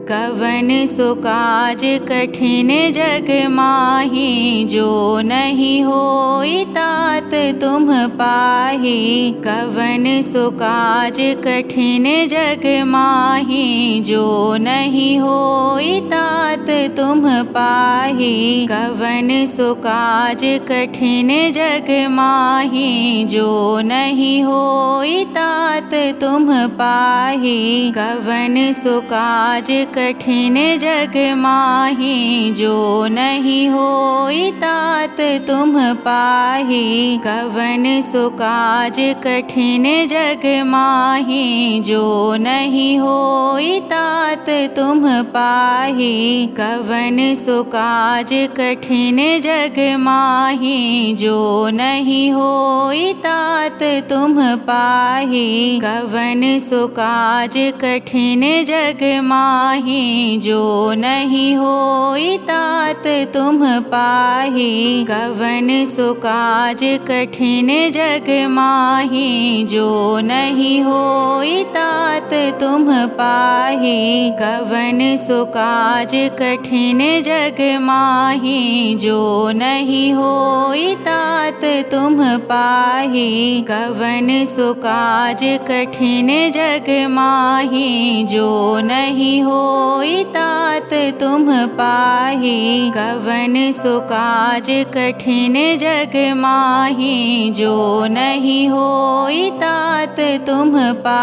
कवन सो काज कठिन जग माही, जो नहीं होई तात तुम पाही। कवन सो काज कठिन जग माही, जो नहीं होई तात तुम पाही। कवन सो काज कठिन जग माही, जो नहीं होई तात तुम पाही। कवन सो काज कठिन जग माही, जो नहीं होई तात तुम पाही। कवन सो काज कठिन जग माही, जो नहीं होई तात तुम पाही। कवन सो काज कठिन जग माही, जो नहीं होई तात तुम पाही। कवन सो काज कठिन जग माही, जो नहीं होई तात तुम पाही। कवन सो काज कठिन जग माही, जो नहीं होई तात तुम पाही। कवन सो काज कठिन जग माही, जो नहीं होई तात तुम पाही। कवन सो काज कठिन जग माही, जो नहीं होई तात तुम पाही। कवन सो काज कठिन जग माही, जो नहीं होई तात तुम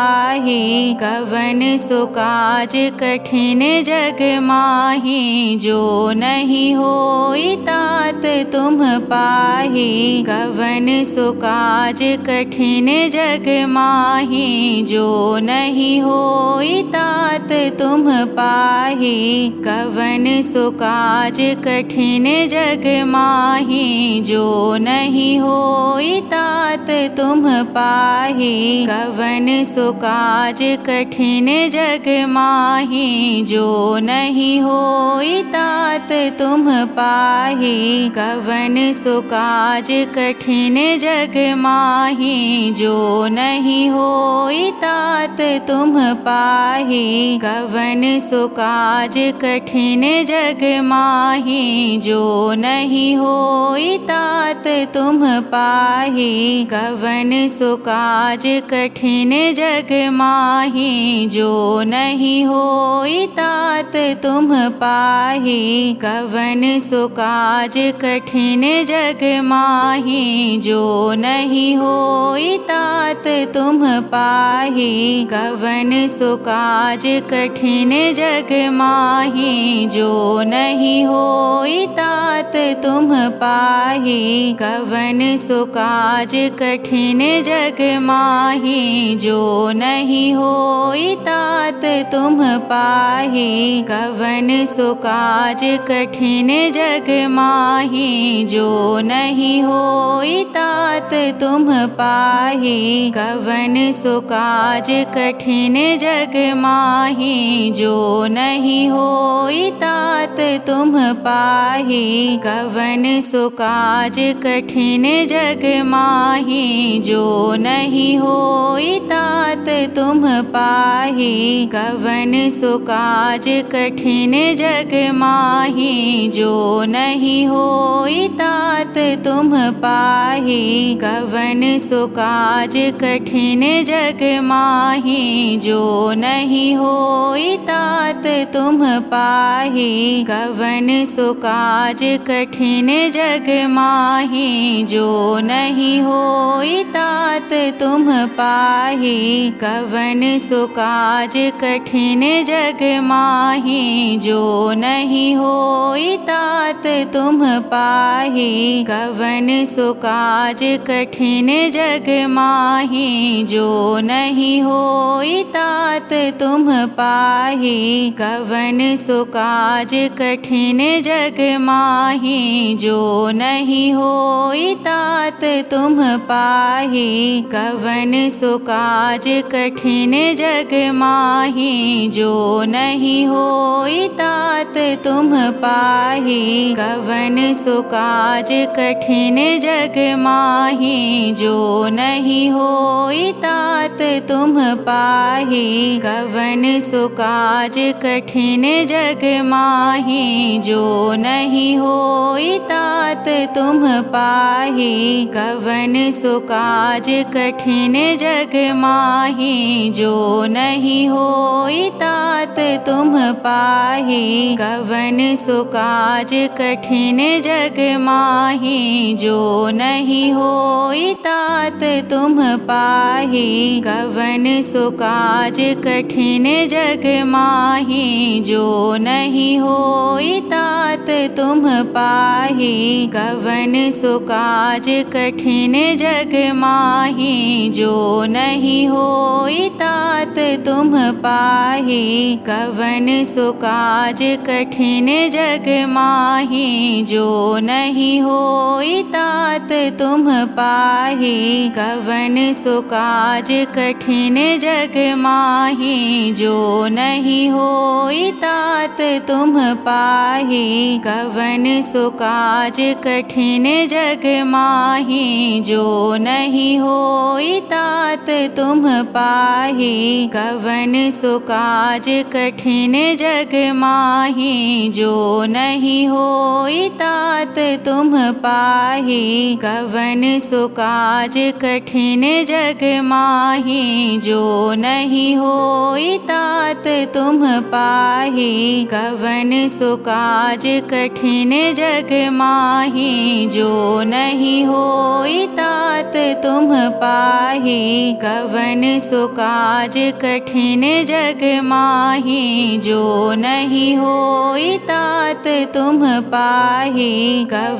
पाही। कवन सो काज कठिन जग माही, जो नहीं होई तात तुम पाही। कवन सो काज कठिन जग माही, जो नहीं होई तात तुम पाही। कवन सो काज कठिन जग माही, जो नहीं होई तात तुम पाही। कवन सो काज कठिन जग माही, जो नहीं होई तात तुम पाही। कवन सो काज कठिन जग माही, जो नहीं होई तात तुम पाही। कवन सो काज कठिन जग माही, जो नहीं होई तात तुम पाही। कवन सो काज कठिन जग माही, जो नहीं होई तात तुम पाही। कवन सो काज कठिन जग माही, जो नहीं होई तात तुम पाही। कवन सो काज कठिन जग माही, जो नहीं होई तात तुम पाही। कवन सो काज कठिन जग माही, जो नहीं होई तात तुम पाही। कवन सो काज कठिन जग माही, जो नहीं होई तात तुम पाही। कवन सो काज कठिन जग माही, जो नहीं होई तात तुम पाही। कवन सो काज कठिन जग माही, जो नहीं होई तात तुम पाही। कवन सो काज कठिन जग माही, जो नहीं होई तात तुम पाही। कवन सो काज कठिन जग माही, जो नहीं होई तात तुम पाही। कवन सो काज कठिन जग माही, जो नहीं होई तात तुम पाही। कवन सो काज कठिन जग माही, जो नहीं होई तात तुम पाही। कवन सो काज कठिन जग माही, जो नहीं होई तात तुम पाही। कवन सो काज कठिन जग माही, जो नहीं होई तात तुम पाही। कवन सो काज कठिन जग माही, जो नहीं होई तात तात तुम पाही। कवन सो काज कठिन जग माही जो नहीं होई तात तुम पाही। कवन सो काज कठिन जग माही जो नहीं होई तात तुम पाही। कवन सो काज कठिन जग माही जो नहीं होई तात तुम पाही। कवन सो काज कठिन जग माही जो नहीं होई तात तुम पाही। कवन सो काज कठिन जग माही जो नहीं होई तात तुम पाही। कवन सो काज कठिन जग माही जो नहीं होई तात तुम पाही। कवन सो काज कठिन जग माही जो नहीं होई तात तुम पाही। कवन सो काज कठिन जग माही जो नहीं होई तात तुम पाही। कवन सो काज कठिन जग माही जो नहीं होई तात तुम पाही। कवन सो काज कठिन जग माही जो नहीं होई तात तुम पाही। कवन सो काज कठिन जग माही जो नहीं होई तात तुम पाही। कवन सो काज कठिन जग माही जो नहीं होई तात तुम पाही। कवन सो काज कठिन जग माही जो नहीं होई तात तुम पाही।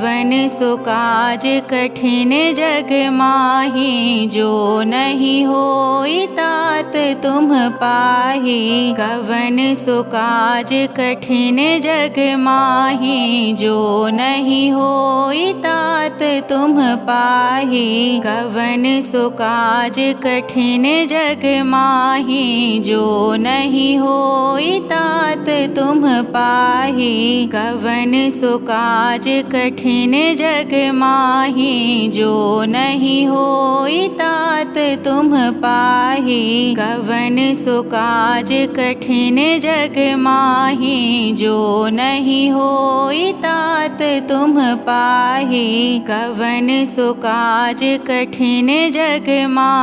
कवन सो काज कठिन जग माही जो नहीं होई तात तुम पाही। कवन सो काज कठिन जग माही जो नहीं होई तात तुम पाही। कवन सो काज कठिन जग माही जो नहीं होई तात तुम पाही। कवन सो काज कठिन जग माही जो नहीं होई तात तुम पाही। कवन सो काज कठिन जग माही जो नहीं होई तात तुम पाही। कवन सो काज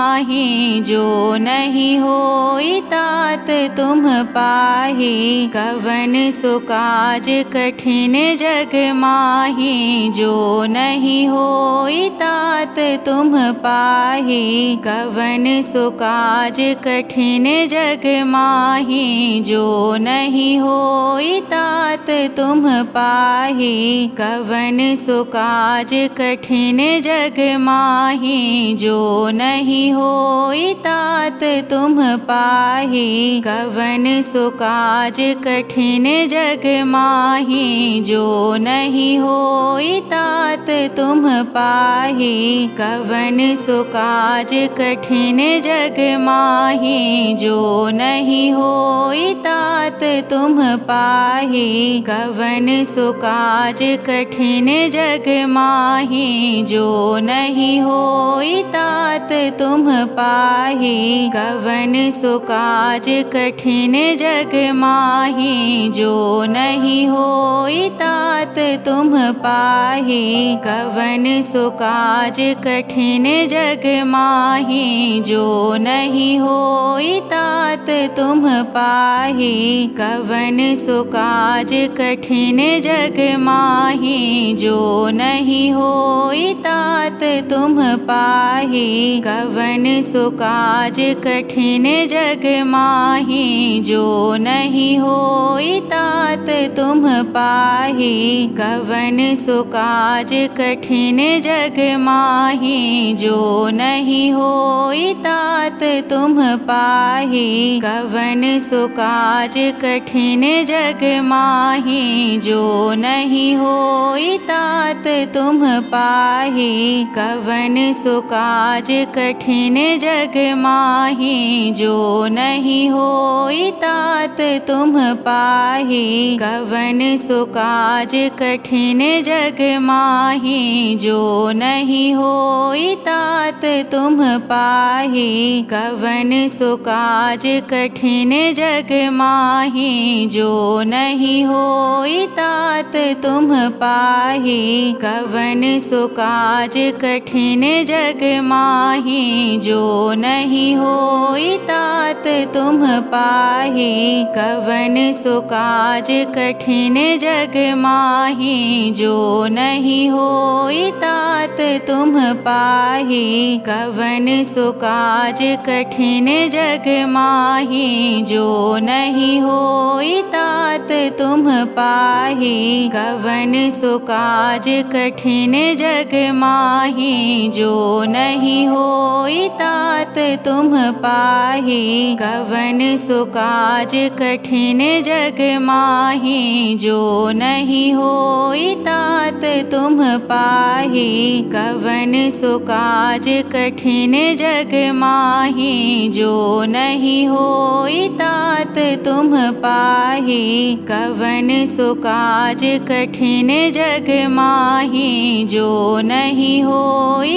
कठिन जग माही जो नहीं होई तात तुम पाही। कवन सो काज कठिन जग माही जो नहीं होई तात तुम पाही। कवन सो काज कठिन जग माही जो नहीं होई तात तुम पाही। कवन सो काज कठिन जग माही जो नहीं होई तात तुम पाही। कवन सो काज कठिन जग माही जो नहीं होई तात तुम पाही। कवन सो काज कठिन जग माही जो नहीं होई तात तुम पाही। कवन सो काज कठिन जग माही जो नहीं होई तात तुम पाही। कवन सो काज कठिन जग माही जो नहीं होई तात तुम पाही। कवन सो काज कठिन जग माही जो नहीं होई तात तुम पाही। कवन सो काज कठिन जग माही जो नहीं होई तात तुम पाही। कवन सो काज कठिन जग माही जो नहीं होई तात तुम पाही। कवन सो काज कठिन जग माही जो नहीं होई तात तुम पाही। कवन सो काज कठिन जग माही, जो नहीं होई तात तुम पाही। कवन सो काज कठिन जग माही, जो नहीं होई तात तुम पाही। कवन सो काज कठिन जग माही, जो नहीं होई तात तुम पाही। कवन सो काज कठिन जग माही, जो नहीं होई तात तुम पाही। कवन सो काज कठिन जग माही, जो नहीं होई तात तुम पाही। कवन सो काज कठिन जग माही, जो नहीं होई तात तुम पाही। कवन सो काज कठिन जग माही, जो नहीं होई तात तुम पाही। कवन सो काज कठिन जग माही, जो नहीं होई तात तुम पाही। कवन सो काज कठिन जग माही, जो नहीं होई तात तुम पाही। कवन सो काज कठिन जग माही, जो नहीं होई तात तुम पाही। कवन सो काज कठिन जग माही, जो नहीं होई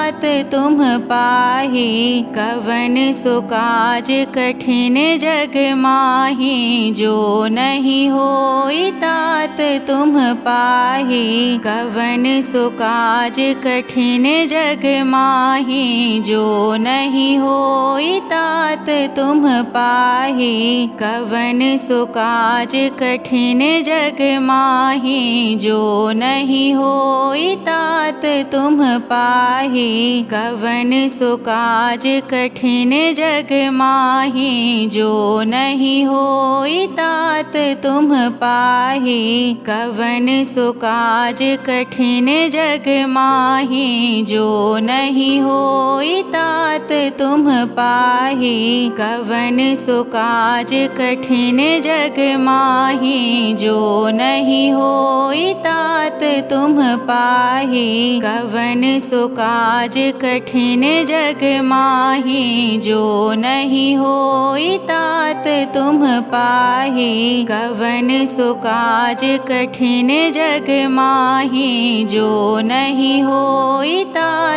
तात तुम पाही। कवन सो काज कठिन जग माही, जो नहीं होई तात तुम पाही। कवन सो काज कठिन जग माही, जो नहीं होई तात तुम पाही। कवन सो काज कठिन जग माही, जो नहीं होई तात तुम पाही। कवन सो काज कठिन जग माही, जो नहीं होई तात तुम पाही। कवन सो काज कठिन जग माही, जो नहीं होई तात तुम पाही। कवन सो काज कठिन जग माही, जो नहीं होई तात तुम पाही। कवन सो काज कठिन जग माही, जो नहीं होई तात तुम पाही। कवन सो काज कठिन जग माही, जो नहीं होई तात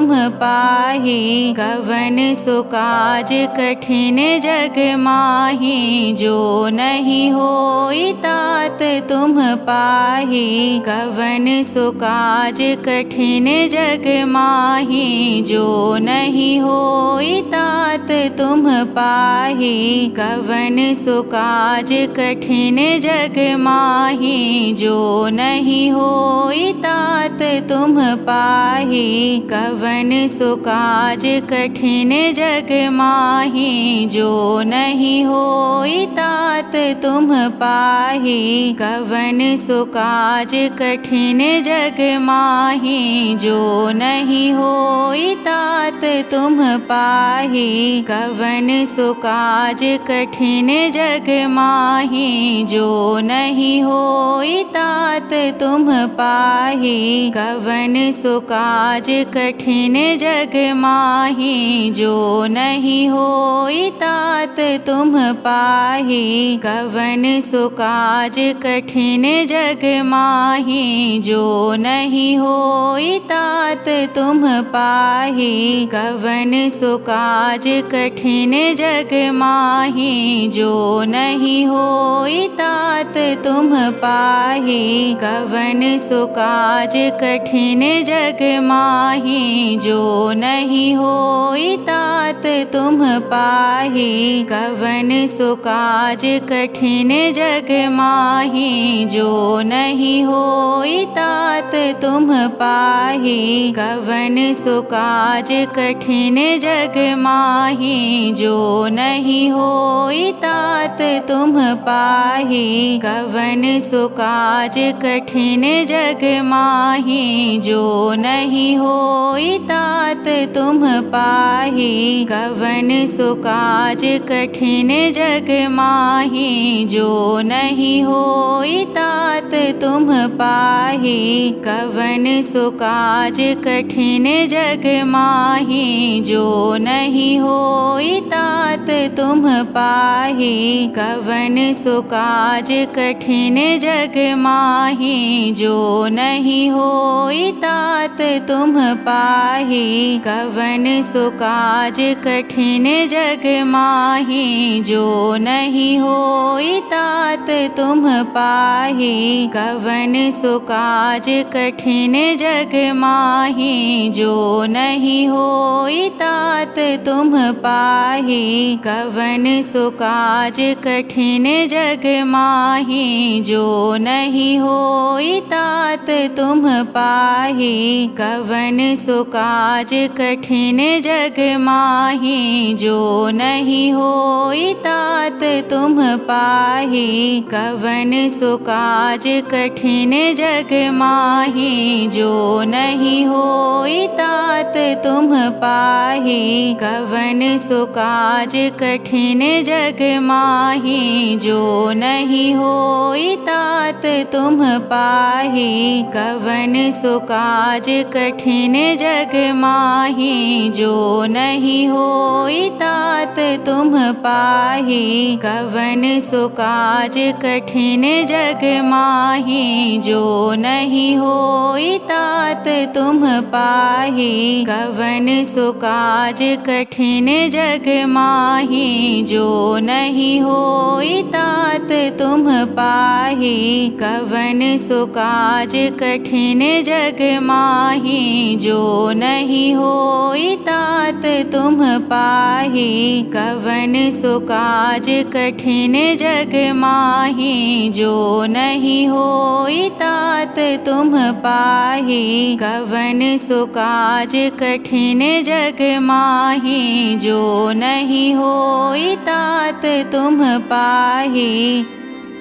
तुम पाही। कवन सो काज कठिन जग माही, जो नहीं होई तात तुम पाही। कवन सो काज कठिन जग माही, जो नहीं होई तात तुम पाही। कवन सो काज कठिन जग माही, जो नहीं होई तात तुम पाही। कवन सो काज कठिन जग माही, जो नहीं होई तात तुम पाही। कवन सो काज कठिन जग माही, जो नहीं होई तात तुम पाही। कवन सो काज कठिन जग माही, जो नहीं होई तात तुम पाही। कवन सो काज कठिन जग माही, जो नहीं होई तात तुम पाही। कवन सो काज कठिन जग माही, जो नहीं होई तात तुम पाही। कवन सो काज कठिन जग माही, जो नहीं होई तात तुम पाही। कवन सो काज कठिन जग माही, जो नहीं होई तात तुम पाही। कवन सो काज कठिन जग माही, जो नहीं होई तात तुम पाही। कवन सो काज कठिन जग माही, जो नहीं होई तात तुम पाहि। कवन सो काज कठिन जग माहि, जो नहीं होई तात तुम पाहि। कवन सो काज कठिन जग माहि, जो नहीं होई तात तुम पाहि। कवन सो काज कठिन जग माहि, जो नहीं होई तात तुम पाहि। कवन सो काज कठिन जग माहि, जो नहीं होई तात तुम पाहि। कवन सो काज कठिन जग माहि, जो नहीं होई तात तुम पाहि। कवन सो काज कठिन जग माहि, जो नहीं होई तात तुम पाहि। कवन सो काज कठिन जग माहि, जो नहीं होई तात तुम पाहि। कवन सो काज कठिन जग माहि, जो नहीं होई तात तुम पाहि। कवन सो काज कठिन जग माहि, जो नहीं होई तात तुम पाहि। कवन सो काज कठिन जग माहि, जो नहीं होई तात तुम पाहि। कवन सो काज कठिन जग माहि, जो नहीं होई तात तुम पाहि। कवन सो काज कठिन जग माहि, जो नहीं होई तात तुम पाहि। कवन सो काज कठिन जग माहि, जो नहीं होई तात तुम पाहि। कवन सो काज कठिन जग माहि, जो नहीं होई तात तुम पाहि। कवन सो काज कठिन जग माहि, जो नहीं होई तात तुम पाहि। कवन सो काज कठिन जग माहि, जो नहीं होई तात तुम पाहि।